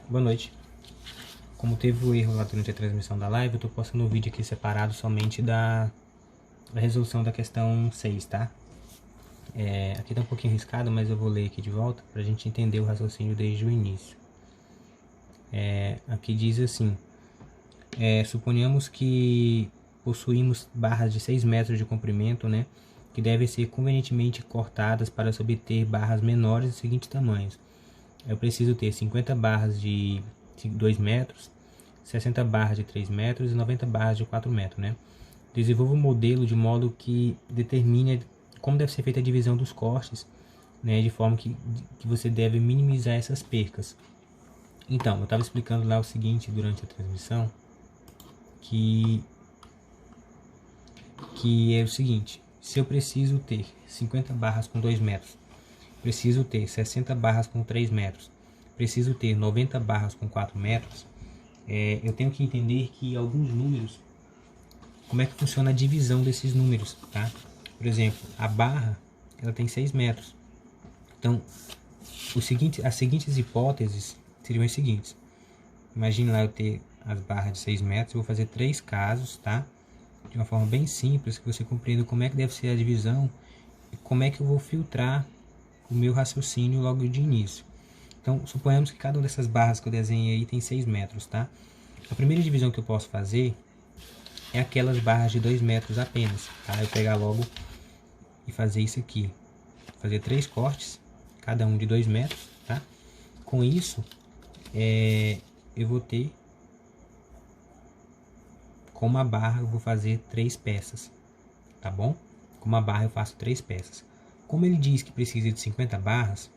Boa noite. Como teve o erro lá durante a transmissão da live, eu tô postando um vídeo aqui separado somente da resolução da questão 6, tá? Aqui tá um pouquinho riscado, mas eu vou ler aqui de volta pra gente entender o raciocínio desde o início. Aqui diz assim: suponhamos que possuímos barras de 6 metros de comprimento, né? Que devem ser convenientemente cortadas para se obter barras menores dos seguintes tamanhos. Eu preciso ter 50 barras de 2 metros, 60 barras de 3 metros e 90 barras de 4 metros, né? Desenvolva um modelo de modo que determine como deve ser feita a divisão dos costes, né? De forma que você deve minimizar essas percas. Então, eu estava explicando lá o seguinte durante a transmissão, que é o seguinte: se eu preciso ter 50 barras com 2 metros, preciso ter 60 barras com 3 metros, preciso ter 90 barras com 4 metros, eu tenho que entender que alguns números, como é que funciona a divisão desses números, tá? Por exemplo, a barra, ela tem 6 metros. Então, as seguintes hipóteses seriam as seguintes. Imagine lá eu ter as barras de 6 metros, eu vou fazer 3 casos, tá? De uma forma bem simples, que você compreenda como é que deve ser a divisão e como é que eu vou filtrar o meu raciocínio logo de início. Então, suponhamos que cada uma dessas barras que eu desenhei aí tem 6 metros, tá? A primeira divisão que eu posso fazer é aquelas barras de 2 metros apenas, tá? Eu pegar logo e fazer isso aqui. Fazer 3 cortes, cada um de 2 metros, tá? Com isso, eu vou ter, com uma barra eu vou fazer 3 peças, tá bom? Com uma barra eu faço 3 peças. Como ele diz que precisa de 50 barras,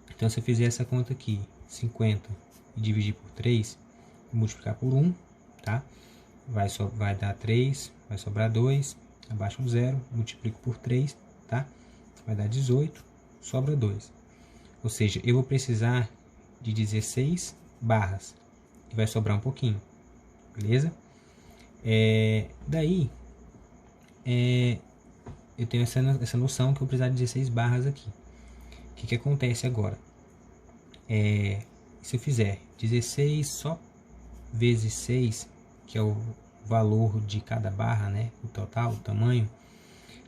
então se eu fizer essa conta aqui, 50 e dividir por 3, multiplicar por 1, tá? Vai dar 3, vai sobrar 2, abaixo um 0, multiplico por 3, tá? Vai dar 18, sobra 2. Ou seja, eu vou precisar de 16 barras, e vai sobrar um pouquinho, beleza? Daí, eu tenho essa noção que eu vou precisar de 16 barras aqui. O que acontece agora? Se eu fizer 16 só vezes 6, que é o valor de cada barra, né? O total, o tamanho.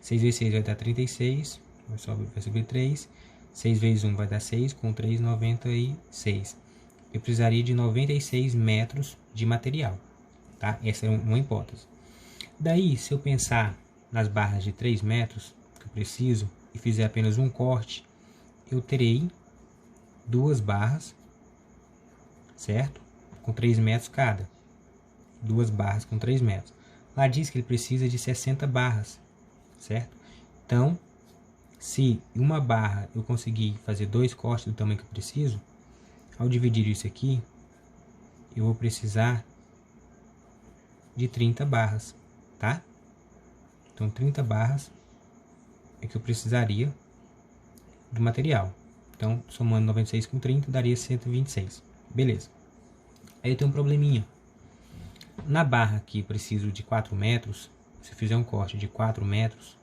6 vezes 6 vai dar 36, vai subir 3. 6 vezes 1 vai dar 6, com 3, 96. Eu precisaria de 96 metros de material, tá? Essa é uma hipótese. Daí, se eu pensar nas barras de 3 metros que eu preciso e fizer apenas um corte, eu terei 2 barras, certo? Com 3 metros cada. 2 barras com 3 metros. Lá diz que ele precisa de 60 barras, certo? Então, se uma barra eu conseguir fazer 2 cortes do tamanho que eu preciso, ao dividir isso aqui, eu vou precisar de 30 barras, tá? Então, 30 barras é que eu precisaria do material. Então, somando 96 com 30, daria 126. Beleza. Aí eu tenho um probleminha. Na barra aqui, eu preciso de 4 metros. Se eu fizer um corte de 4 metros,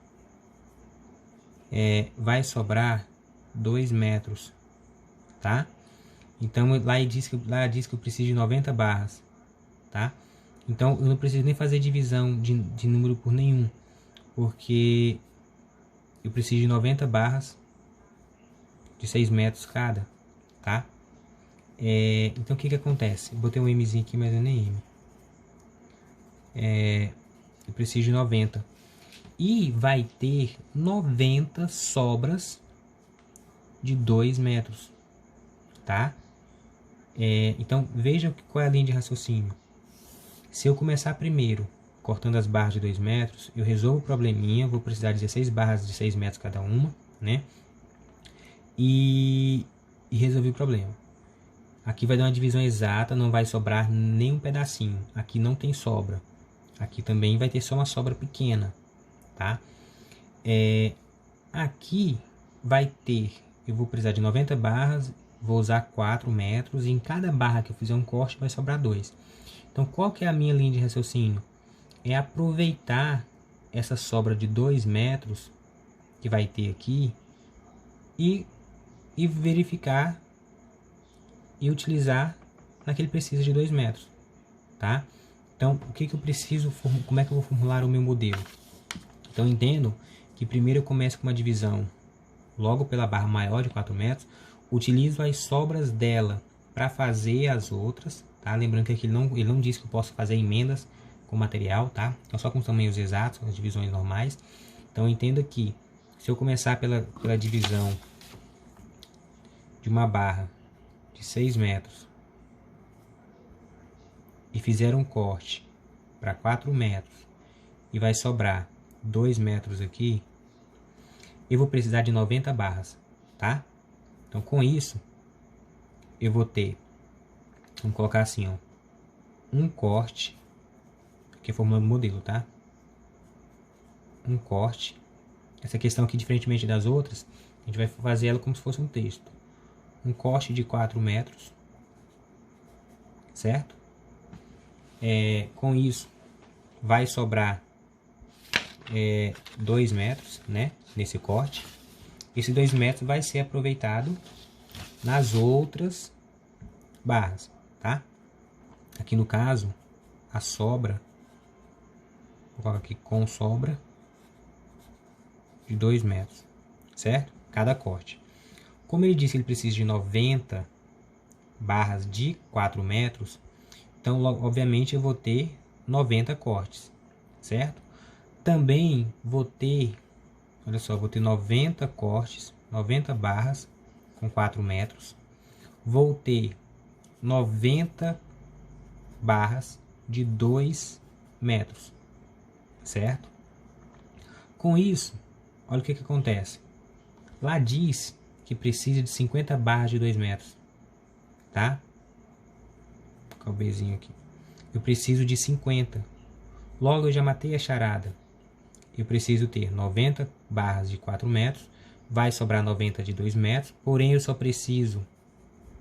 vai sobrar 2 metros, tá? Então, lá diz que eu preciso de 90 barras, tá? Então, eu não preciso nem fazer divisão de número por nenhum, porque eu preciso de 90 barras de 6 metros cada, tá? Então, o que acontece? Eu botei um Mzinho aqui, mas não é nem M. Eu preciso de 90. E vai ter 90 sobras de 2 metros, tá? Então, veja qual é a linha de raciocínio. Se eu começar primeiro cortando as barras de 2 metros, eu resolvo o probleminha, vou precisar de 16 barras de 6 metros cada uma, né? E resolvi o problema. Aqui vai dar uma divisão exata, não vai sobrar nem um pedacinho. Aqui não tem sobra. Aqui também vai ter só uma sobra pequena, tá? Aqui vai ter, eu vou precisar de 90 barras, vou usar 4 metros, e em cada barra que eu fizer um corte vai sobrar 2. Então, qual que é a minha linha de raciocínio? É aproveitar essa sobra de 2 metros que vai ter aqui e verificar e utilizar na que ele precisa de 2 metros, tá? Então, o que que eu preciso, como é que eu vou formular o meu modelo? Então, entendo que primeiro eu começo com uma divisão logo pela barra maior de 4 metros, utilizo as sobras dela para fazer as outras, tá? Lembrando que aqui ele não diz que eu posso fazer emendas com material, tá? Então, só com os tamanhos exatos, as divisões normais. Então, entenda que se eu começar pela divisão de uma barra de 6 metros e fizer um corte para 4 metros e vai sobrar 2 metros aqui, eu vou precisar de 90 barras, tá? Então, com isso, eu vou ter, vamos colocar assim, ó, um corte, aqui formando o modelo, tá? Um corte. Essa questão aqui, diferentemente das outras, a gente vai fazer ela como se fosse um texto. Um corte de 4 metros, certo? Com isso, vai sobrar 2 metros, né? Nesse corte. Esse 2 metros vai ser aproveitado nas outras barras, tá? Aqui no caso, a sobra, vou colocar aqui com sobra de 2 metros, certo? Cada corte. Como ele disse que ele precisa de 90 barras de 4 metros, então, obviamente, eu vou ter 90 cortes, certo? Também vou ter, olha só, vou ter 90 cortes, 90 barras com 4 metros. Vou ter 90 barras de 2 metros, certo? Com isso, olha o que acontece. Lá diz que precisa de 50 barras de 2 metros, tá? Vou colocar o Bzinho aqui. Eu preciso de 50. Logo, eu já matei a charada. Eu preciso ter 90 barras de 4 metros. Vai sobrar 90 de 2 metros. Porém, eu só preciso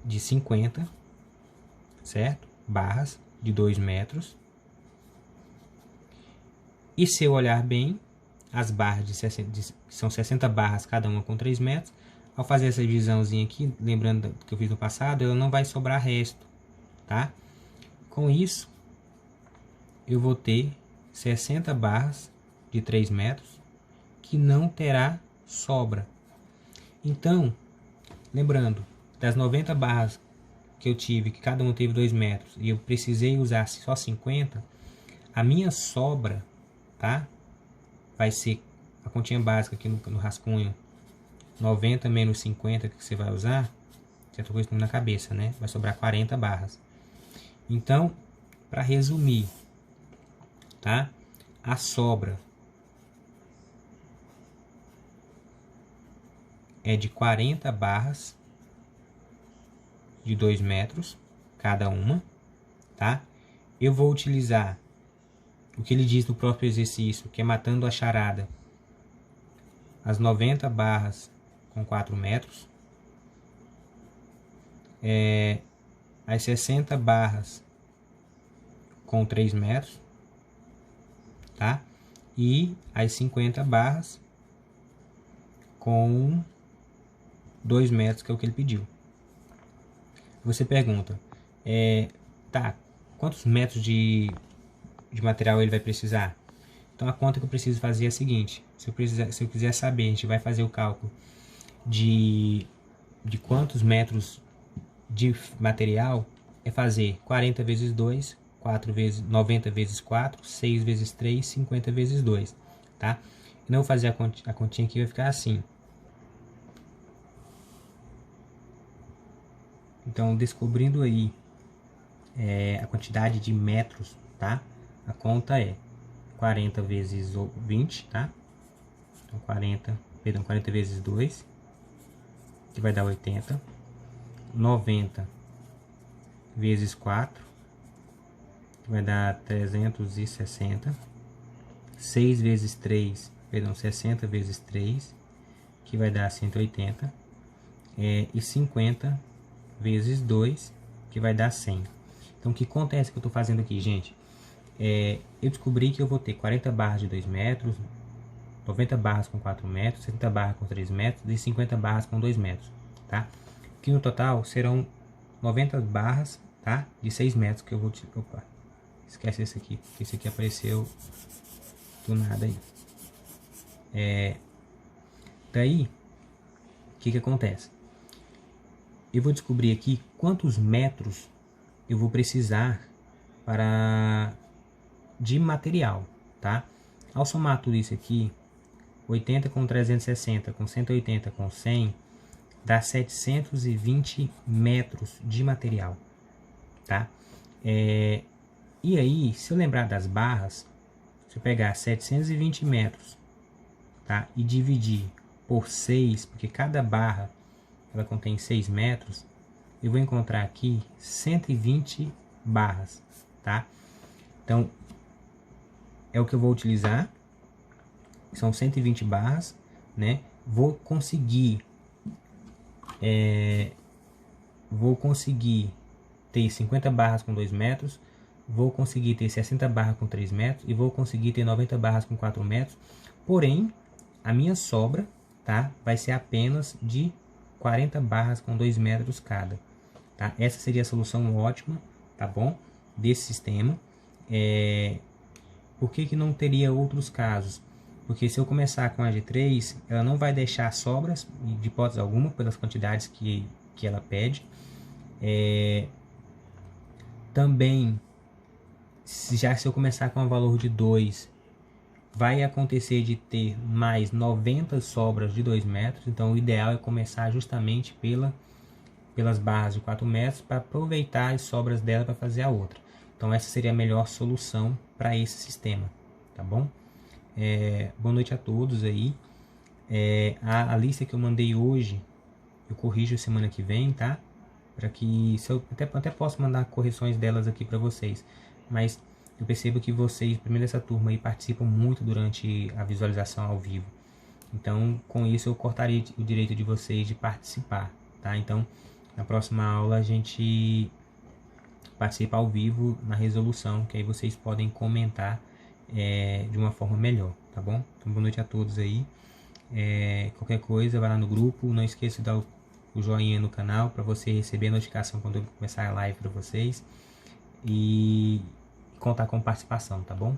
de 50, certo? Barras de 2 metros. E se eu olhar bem, as barras são 60 barras, cada uma com 3 metros. Ao fazer essa divisãozinha aqui, lembrando que eu fiz no passado, ela não vai sobrar resto, tá? Com isso, eu vou ter 60 barras de 3 metros, que não terá sobra. Então, lembrando, das 90 barras que eu tive, que cada uma teve 2 metros, e eu precisei usar só 50, a minha sobra, tá? Vai ser a continha básica aqui no rascunho, 90 menos 50 que você vai usar, já estou com isso na cabeça, né? Vai sobrar 40 barras. Então, para resumir, tá? A sobra é de 40 barras de 2 metros cada uma, tá? Eu vou utilizar o que ele diz no próprio exercício, que é matando a charada, as 90 barras com 4 metros, as 60 barras com 3 metros, tá? E as 50 barras com 2 metros, que é o que ele pediu. Você pergunta, tá, quantos metros de material ele vai precisar? Então a conta que eu preciso fazer é a seguinte: se eu quiser saber, a gente vai fazer o cálculo de quantos metros de material, é fazer 40 vezes 2, 4 vezes 90 vezes 4, 6 vezes 3, 50 vezes 2, tá? E não vou fazer a continha aqui, vai ficar assim. Então, descobrindo aí a quantidade de metros, tá? A conta é 40 vezes 20, tá? Então, 40 vezes 2, que vai dar 80. 90 vezes 4, que vai dar 360. 6 vezes 3, perdão, 60 vezes 3, que vai dar 180. E 50 vezes 2, que vai dar 100. Então, o que acontece que eu estou fazendo aqui, gente? Eu descobri que eu vou ter 40 barras de 2 metros, 90 barras com 4 metros, 70 barras com 3 metros e 50 barras com 2 metros, tá? Que no total serão 90 barras tá? De 6 metros que eu vou utilizar. Opa, esquece esse aqui, porque esse aqui apareceu do nada aí. Daí, o que acontece? Eu vou descobrir aqui quantos metros eu vou precisar de material, tá? Ao somar tudo isso aqui, 80 com 360, com 180, com 100, dá 720 metros de material, tá? E aí, se eu lembrar das barras, se eu pegar 720 metros, tá? E dividir por 6, porque cada barra ela contém 6 metros, eu vou encontrar aqui 120 barras, tá? Então, é o que eu vou utilizar, são 120 barras, né? Vou conseguir ter 50 barras com 2 metros, vou conseguir ter 60 barras com 3 metros e vou conseguir ter 90 barras com 4 metros, porém, a minha sobra, tá? Vai ser apenas de 40 barras com 2 metros cada, tá? Essa seria a solução ótima, tá bom? Desse sistema. Por que não teria outros casos? Porque se eu começar com a G3, ela não vai deixar sobras, de hipótese alguma, pelas quantidades que ela pede. Também, se eu começar com um valor de 2, vai acontecer de ter mais 90 sobras de 2 metros. Então, o ideal é começar justamente pelas barras de 4 metros para aproveitar as sobras dela para fazer a outra. Então, essa seria a melhor solução para esse sistema, tá bom? Boa noite a todos aí. A lista que eu mandei hoje, eu corrijo semana que vem, tá? Para que, se eu até posso mandar correções delas aqui para vocês, mas eu percebo que vocês, primeiro essa turma aí, participam muito durante a visualização ao vivo. Então, com isso eu cortaria o direito de vocês de participar, tá? Então, na próxima aula a gente participa ao vivo na resolução, que aí vocês podem comentar de uma forma melhor, tá bom? Então, boa noite a todos aí. Qualquer coisa, vai lá no grupo, não esqueça de dar o joinha no canal para você receber a notificação quando eu começar a live para vocês e contar com participação, tá bom?